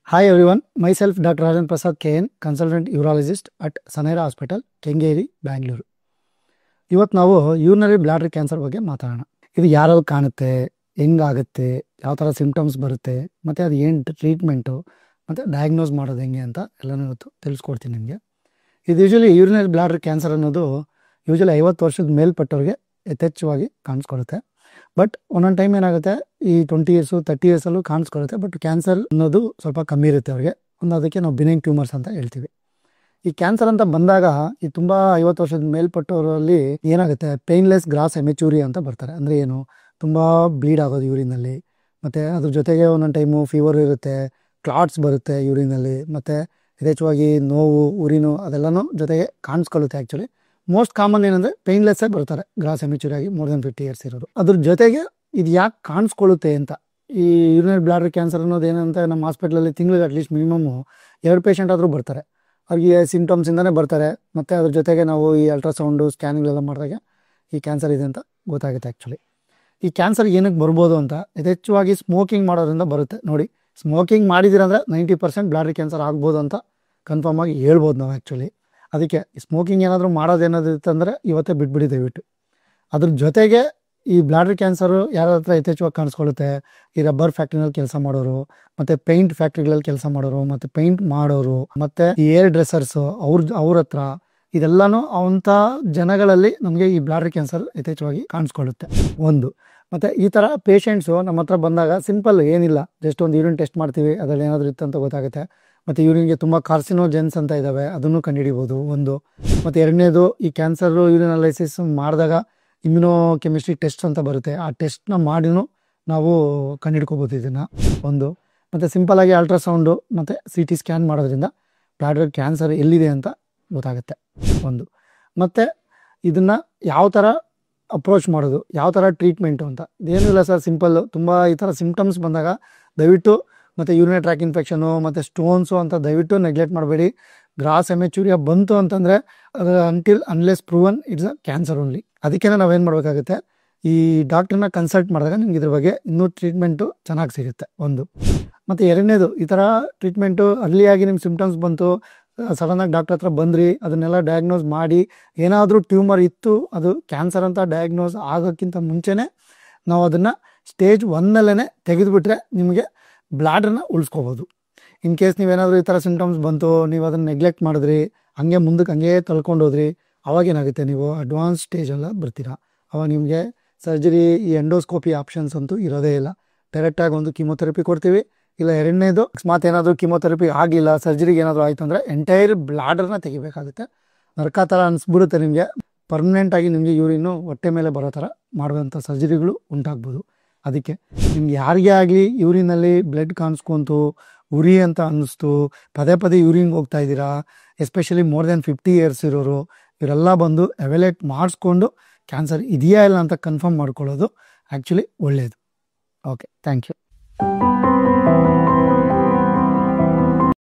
Hi everyone, myself Dr. Rajan Prasad KN, consultant urologist at Sanaira Hospital, Kengeri, Bangalore. ಇವತ್ತು ನಾವು urinary bladder cancer ಬಗ್ಗೆ ಮಾತಾಡೋಣ. ಇದು ಯಾರಲ್ಲಿ ಕಾಣುತ್ತೆ, ಹೆಂಗಾಗುತ್ತೆ, ಯಾವ ಥರ ಸಿಂಪ್ಟಮ್ಸ್ ಬರುತ್ತೆ, ಮತ್ತು ಅದು ಏನು ಟ್ರೀಟ್ಮೆಂಟು, ಮತ್ತು ಡಯಾಗ್ನೋಸ್ ಮಾಡೋದು ಹೆಂಗೆ ಅಂತ ಎಲ್ಲನೂ ಇವತ್ತು ತಿಳಿಸ್ಕೊಡ್ತೀನಿ ನಿಮಗೆ. ಇದು ಯೂಶ್ವಲಿ ಯೂರಿನರಿ ಬ್ಲಾಡರ್ ಕ್ಯಾನ್ಸರ್ ಅನ್ನೋದು ಯೂಶ್ವಲಿ 50 ವರ್ಷದ ಮೇಲ್ಪಟ್ಟವ್ರಿಗೆ ಯಥೇಚ್ಛವಾಗಿ ಕಾಣಿಸ್ಕೊಳ್ಳುತ್ತೆ. ಬಟ್ ಒಂದೊಂದು ಟೈಮ್ ಏನಾಗುತ್ತೆ, ಈ 20 ಇಯರ್ಸು 30 ಇಯರ್ಸಲ್ಲೂ ಕಾಣಿಸ್ಕೊಳ್ಳುತ್ತೆ. ಬಟ್ ಕ್ಯಾನ್ಸರ್ ಅನ್ನೋದು ಸ್ವಲ್ಪ ಕಮ್ಮಿ ಇರುತ್ತೆ ಅವ್ರಿಗೆ. ಅದಕ್ಕೆ ನಾವು ಬಿನೈನ್ ಟ್ಯೂಮರ್ಸ್ ಅಂತ ಹೇಳ್ತೀವಿ. ಈ ಕ್ಯಾನ್ಸರ್ ಅಂತ ಬಂದಾಗ ಈ ತುಂಬ 50 ವರ್ಷದ ಮೇಲ್ಪಟ್ಟವರಲ್ಲಿ ಏನಾಗುತ್ತೆ, ಪೇನ್ಲೆಸ್ ಗ್ರಾಸ್ ಎಮೆಚೂರಿ ಅಂತ ಬರ್ತಾರೆ. ಅಂದರೆ ಏನು, ತುಂಬ ಬ್ಲೀಡ್ ಆಗೋದು ಯೂರಿನಲ್ಲಿ, ಮತ್ತು ಅದ್ರ ಜೊತೆಗೆ ಒಂದೊಂದು ಟೈಮು ಫೀವರ್ ಇರುತ್ತೆ, ಕ್ಲಾಟ್ಸ್ ಬರುತ್ತೆ ಯೂರಿನಲ್ಲಿ, ಮತ್ತು ಯಥೇಚ್ಛವಾಗಿ ನೋವು, ಉರಿನು ಅದೆಲ್ಲನೂ ಜೊತೆಗೆ ಕಾಣಿಸ್ಕೊಳ್ಳುತ್ತೆ. ಆ್ಯಕ್ಚುಲಿ ಮೋಸ್ಟ್ ಕಾಮನ್ ಏನಂದರೆ ಪೇನ್ಲೆಸ್ಸೇ ಬರ್ತಾರೆ ಗ್ರಾಸ್ ಎಮೆಚೂರಿಯಾಗಿ ಮೋರ್ ದೆನ್ 50 ಇಯರ್ಸ್ ಇರೋರು. ಅದ್ರ ಜೊತೆಗೆ ಇದು ಯಾಕೆ ಕಾಣಿಸ್ಕೊಳ್ಳುತ್ತೆ ಅಂತ, ಈ ಯೂರಿನರಿ ಬ್ಲಾಡರ್ ಕ್ಯಾನ್ಸರ್ ಅನ್ನೋದು ಏನಂತ ನಮ್ಮ ಹಾಸ್ಪಿಟ್ಲಲ್ಲಿ ತಿಂಗಳಿಗೆ ಅಟ್ಲೀಸ್ಟ್ ಮಿನಿಮಮ್ಮು 2 ಪೇಷಂಟ್ ಆದರೂ ಬರ್ತಾರೆ. ಅವ್ರಿಗೆ ಸಿಂಪ್ಟಮ್ಸಿಂದನೇ ಬರ್ತಾರೆ. ಮತ್ತು ಅದ್ರ ಜೊತೆಗೆ ನಾವು ಈ ಅಲ್ಟ್ರಾಸೌಂಡು ಸ್ಕ್ಯಾನಿಂಗ್ಲೆಲ್ಲ ಮಾಡಿದಾಗ ಈ ಕ್ಯಾನ್ಸರ್ ಇದೆ ಅಂತ ಗೊತ್ತಾಗುತ್ತೆ. ಆ್ಯಕ್ಚುಲಿ ಈ ಕ್ಯಾನ್ಸರ್ ಏನಕ್ಕೆ ಬರ್ಬೋದು ಅಂತ, ಯಥೇಚ್ಛವಾಗಿ ಸ್ಮೋಕಿಂಗ್ ಮಾಡೋದ್ರಿಂದ ಬರುತ್ತೆ. ನೋಡಿ, ಸ್ಮೋಕಿಂಗ್ ಮಾಡಿದಿರಂದರೆ 90% ಬ್ಲಾಡರ್ ಕ್ಯಾನ್ಸರ್ ಆಗ್ಬೋದು ಅಂತ ಕನ್ಫರ್ಮ್ ಆಗಿ ಹೇಳ್ಬೋದು ನಾವು. ಆ್ಯಕ್ಚುಲಿ ಅದಕ್ಕೆ ಸ್ಮೋಕಿಂಗ್ ಏನಾದರೂ ಮಾಡೋದೇನಾದ್ರು ಇತ್ತಂದರೆ ಇವತ್ತೇ ಬಿಟ್ಬಿಡಿ ದಯವಿಟ್ಟು. ಅದ್ರ ಜೊತೆಗೆ ಈ ಬ್ಲಾಡರ್ ಕ್ಯಾನ್ಸರು ಯಾರ ಹತ್ರ ಯಥೇಚ್ಛವಾಗಿ ಕಾಣಿಸ್ಕೊಳ್ಳುತ್ತೆ, ಈ ರಬ್ಬರ್ ಫ್ಯಾಕ್ಟ್ರಿನಲ್ಲಿ ಕೆಲಸ ಮಾಡೋರು, ಮತ್ತು ಪೇಂಟ್ ಫ್ಯಾಕ್ಟ್ರಿಗಳಲ್ಲಿ ಕೆಲಸ ಮಾಡೋರು, ಮತ್ತು ಪೇಂಟ್ ಮಾಡೋರು, ಮತ್ತು ಈ ಏರ್ ಡ್ರೆಸ್ಸರ್ಸು ಅವ್ರ ಹತ್ರ, ಇದೆಲ್ಲನೂ ಅಂಥ ಜನಗಳಲ್ಲಿ ನಮಗೆ ಈ ಬ್ಲಾಡರ್ ಕ್ಯಾನ್ಸರ್ ಯಥೇಚ್ಛವಾಗಿ ಕಾಣಿಸ್ಕೊಳ್ಳುತ್ತೆ. ಒಂದು, ಮತ್ತು ಈ ಥರ ಪೇಷಂಟ್ಸು ನಮ್ಮ ಹತ್ರ ಬಂದಾಗ ಸಿಂಪಲ್ ಏನಿಲ್ಲ, ಜಸ್ಟ್ ಒಂದು ಯೂರಿನ್ ಟೆಸ್ಟ್ ಮಾಡ್ತೀವಿ, ಅದರಲ್ಲಿ ಏನಾದರೂ ಇತ್ತು ಅಂತ ಗೊತ್ತಾಗುತ್ತೆ. ಮತ್ತು ಯೂರಿನ್ಗೆ ತುಂಬ ಕಾರ್ಸಿನೋಜೆನ್ಸ್ ಅಂತ ಇದ್ದಾವೆ, ಅದನ್ನು ಕಂಡುಹಿಡಿಬೋದು ಒಂದು. ಮತ್ತು ಎರಡನೇದು, ಈ ಕ್ಯಾನ್ಸರು ಯೂರಿನ್ ಅನಲೈಸಿಸ್ ಮಾಡಿದಾಗ ಇಮ್ಯುನೋ ಕೆಮಿಸ್ಟ್ರಿ ಟೆಸ್ಟ್ ಅಂತ ಬರುತ್ತೆ, ಆ ಟೆಸ್ಟ್ನ ಮಾಡಿನೂ ನಾವು ಕಂಡುಹಿಡ್ಕೋಬೋದು ಇದನ್ನು ಒಂದು. ಮತ್ತು ಸಿಂಪಲಾಗಿ ಅಲ್ಟ್ರಾಸೌಂಡು ಮತ್ತು CT ಸ್ಕ್ಯಾನ್ ಮಾಡೋದ್ರಿಂದ ಬ್ಲಾಡರ್ ಕ್ಯಾನ್ಸರ್ ಎಲ್ಲಿದೆ ಅಂತ ಗೊತ್ತಾಗುತ್ತೆ ಒಂದು. ಮತ್ತು ಇದನ್ನು ಯಾವ ಥರ ಅಪ್ರೋಚ್ ಮಾಡೋದು, ಯಾವ ಥರ ಟ್ರೀಟ್ಮೆಂಟು ಅಂತ, ಇದೇನೂ ಇಲ್ಲ ಸರ್, ಸಿಂಪಲ್ಲು. ತುಂಬ ಈ ಥರ ಸಿಂಪ್ಟಮ್ಸ್ ಬಂದಾಗ ದಯವಿಟ್ಟು, ಮತ್ತು ಯೂರಿನರಿ ಟ್ರ್ಯಾಕ್ ಇನ್ಫೆಕ್ಷನು ಮತ್ತು ಸ್ಟೋನ್ಸು ಅಂತ ದಯವಿಟ್ಟು ನೆಗ್ಲೆಕ್ಟ್ ಮಾಡಬೇಡಿ. ಗ್ರಾಸ್ ಎಮೆಚೂರಿಯಾ ಬಂತು ಅಂತಂದರೆ ಅದು unless proven it's a cancer only. ಅದಕ್ಕೆ ನಾವೇನು ಮಾಡಬೇಕಾಗುತ್ತೆ, ಈ ಡಾಕ್ಟ್ರನ್ನ ಕನ್ಸಲ್ಟ್ ಮಾಡಿದಾಗ ನಿಮ್ಗೆ ಇದ್ರ ಬಗ್ಗೆ ಇನ್ನೂ ಟ್ರೀಟ್ಮೆಂಟು ಚೆನ್ನಾಗಿ ಸಿಗುತ್ತೆ ಒಂದು. ಮತ್ತು ಎರಡನೇದು, ಈ ಥರ ಟ್ರೀಟ್ಮೆಂಟು ಅರ್ಲಿಯಾಗಿ ನಿಮ್ಮ ಸಿಂಪ್ಟಮ್ಸ್ ಬಂತು, ಸಡನ್ನಾಗಿ ಡಾಕ್ಟ್ರ್ ಹತ್ರ ಬಂದ್ರಿ, ಅದನ್ನೆಲ್ಲ ಡಯಾಗ್ನೋಸ್ ಮಾಡಿ ಏನಾದರೂ ಟ್ಯೂಮರ್ ಇತ್ತು, ಅದು ಕ್ಯಾನ್ಸರ್ ಅಂತ ಡಯಾಗ್ನೋಸ್ ಆಗೋಕ್ಕಿಂತ ಮುಂಚೆನೇ ನಾವು ಅದನ್ನು ಸ್ಟೇಜ್ 1ನಲ್ಲೇ ತೆಗೆದುಬಿಟ್ರೆ ನಿಮಗೆ ಬ್ಲಾಡರ್ನ ಉಳಿಸ್ಕೋಬೋದು. ಇನ್ ಕೇಸ್ ನೀವೇನಾದರೂ ಈ ಥರ ಸಿಂಪ್ಟಮ್ಸ್ ಬಂತು, ನೀವು ಅದನ್ನು ನೆಗ್ಲೆಕ್ಟ್ ಮಾಡಿದ್ರಿ, ಹಂಗೆ ಮುಂದಕ್ಕೆ ಹಂಗೆ ತಳ್ಕೊಂಡೋದ್ರಿ, ಅವಾಗೇನಾಗುತ್ತೆ, ನೀವು ಅಡ್ವಾನ್ಸ್ ಸ್ಟೇಜೆಲ್ಲ ಬರ್ತೀರಾ. ಅವಾಗ ನಿಮಗೆ ಸರ್ಜರಿ, ಈ ಎಂಡೋಸ್ಕೋಪಿ ಆಪ್ಷನ್ಸ್ ಅಂತೂ ಇರೋದೇ ಇಲ್ಲ. ಡೈರೆಕ್ಟಾಗಿ ಒಂದು ಕೀಮೊಥೆರಪಿ ಕೊಡ್ತೀವಿ, ಇಲ್ಲ ಎರಡನೇದು ಅಕಸ್ಮಾತ್ ಏನಾದರೂ ಕೀಮೊಥೆರಪಿ ಆಗಲಿಲ್ಲ, ಸರ್ಜರಿಗೆ ಏನಾದರೂ ಆಯಿತು ಅಂದರೆ ಎಂಟೈರ್ ಬ್ಲಾಡರ್ನ ತೆಗಿಬೇಕಾಗುತ್ತೆ. ನರ್ಕ ಥರ ಅನಿಸ್ಬಿಡುತ್ತೆ ನಿಮಗೆ, ಪರ್ಮನೆಂಟಾಗಿ ನಿಮಗೆ ಯೂರಿನ್ನು ಹೊಟ್ಟೆ ಮೇಲೆ ಬರೋ ಥರ ಮಾಡುವಂಥ ಸರ್ಜರಿಗಳು ಉಂಟಾಗ್ಬೋದು. ಅದಕ್ಕೆ ನಿಮ್ಗೆ ಯಾರಿಗೇ ಆಗಲಿ ಯೂರಿನಲ್ಲಿ ಬ್ಲಡ್ ಕಾಣಿಸ್ಕೊಂತು, ಉರಿ ಅಂತ ಅನ್ನಿಸ್ತು, ಪದೇ ಪದೇ ಯೂರಿನ್ಗೆ ಹೋಗ್ತಾ ಇದ್ದೀರಾ, ಎಸ್ಪೆಷಲಿ ಮೋರ್ ದೆನ್ 50 ಇಯರ್ಸ್ ಇರೋರು, ಇವರೆಲ್ಲ ಬಂದು ಎವ್ಯಾಲ್ಯೂಯೇಟ್ ಮಾಡಿಸ್ಕೊಂಡು ಕ್ಯಾನ್ಸರ್ ಇದೆಯಾ ಇಲ್ಲ ಅಂತ ಕನ್ಫರ್ಮ್ ಮಾಡ್ಕೊಳ್ಳೋದು ಆ್ಯಕ್ಚುಲಿ ಒಳ್ಳೆಯದು. Okay, thank you.